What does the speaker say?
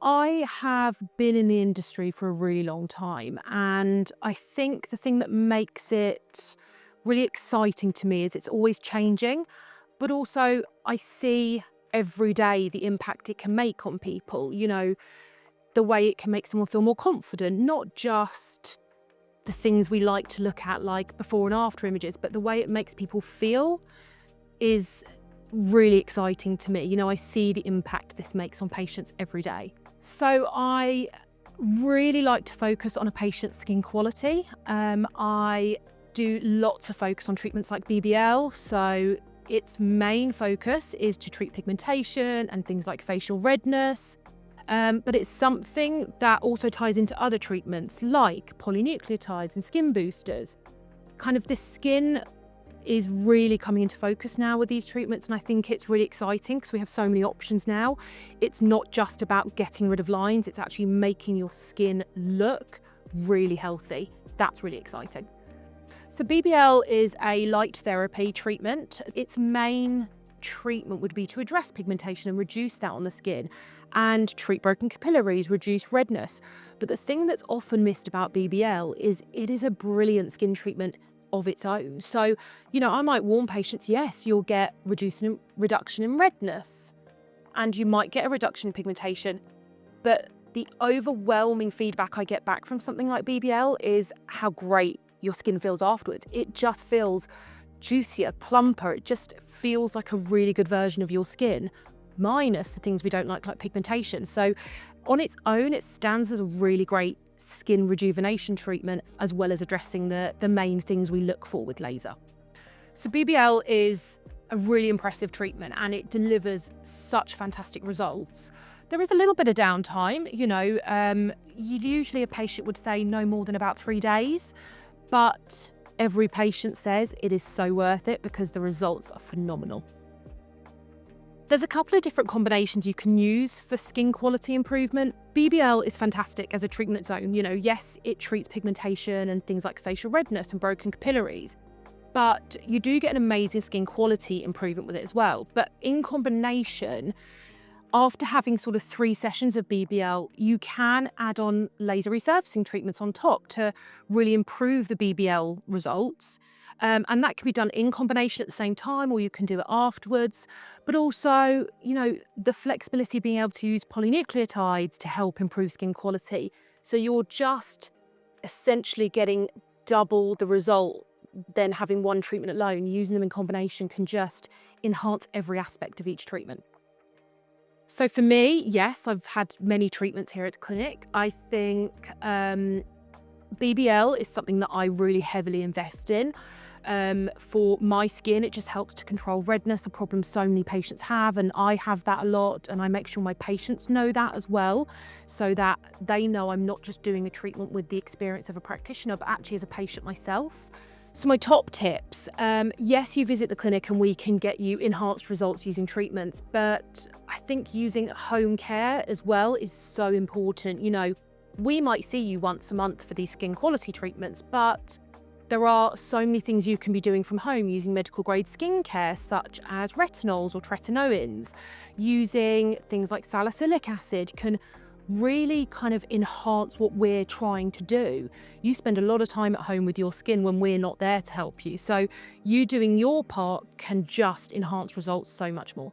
I have been in the industry for a really long time, and I think the thing that makes it really exciting to me is it's always changing, but also I see every day the impact it can make on people, the way it can make someone feel more confident, not just the things we like to look at like before and after images, but the way it makes people feel is really exciting to me. I see the impact this makes on patients every day. So I really like to focus on a patient's skin quality. I do lots of focus on treatments like BBL. So its main focus is to treat pigmentation and things like facial redness. But it's something that also ties into other treatments like polynucleotides and skin boosters. Kind of the skin is really coming into focus now with these treatments, and I think it's really exciting because we have so many options now. It's not just about getting rid of lines, it's actually making your skin look really healthy. That's really exciting. So BBL is a light therapy treatment. Its main treatment would be to address pigmentation and reduce that on the skin and treat broken capillaries, reduce redness. But the thing that's often missed about BBL is it is a brilliant skin treatment of its own. So, I might warn patients, yes, you'll get reduction in redness and you might get a reduction in pigmentation, but the overwhelming feedback I get back from something like BBL is how great your skin feels afterwards. It just feels juicier, plumper. It just feels like a really good version of your skin, minus the things we don't like pigmentation. So on its own, it stands as a really great skin rejuvenation treatment, as well as addressing the main things we look for with laser. So BBL is a really impressive treatment and it delivers such fantastic results. There is a little bit of downtime, usually a patient would say no more than about 3 days, but every patient says it is so worth it because the results are phenomenal. There's a couple of different combinations you can use for skin quality improvement. BBL is fantastic as a treatment its own. Yes, it treats pigmentation and things like facial redness and broken capillaries, but you do get an amazing skin quality improvement with it as well. But in combination, after having sort of 3 sessions of BBL, you can add on laser resurfacing treatments on top to really improve the BBL results. And that can be done in combination at the same time, or you can do it afterwards. But also, the flexibility of being able to use polynucleotides to help improve skin quality. So you're just essentially getting double the result than having one treatment alone. Using them in combination can just enhance every aspect of each treatment. So for me, yes, I've had many treatments here at the clinic. I think BBL is something that I really heavily invest in. For my skin, it just helps to control redness, a problem so many patients have, and I have that a lot, and I make sure my patients know that as well, so that they know I'm not just doing a treatment with the experience of a practitioner, but actually as a patient myself. So my top tips, yes, you visit the clinic and we can get you enhanced results using treatments, but I think using home care as well is so important. We might see you once a month for these skin quality treatments, but there are so many things you can be doing from home using medical grade skincare, such as retinols or tretinoins. Using things like salicylic acid can really kind of enhance what we're trying to do. You spend a lot of time at home with your skin when we're not there to help you. So you doing your part can just enhance results so much more.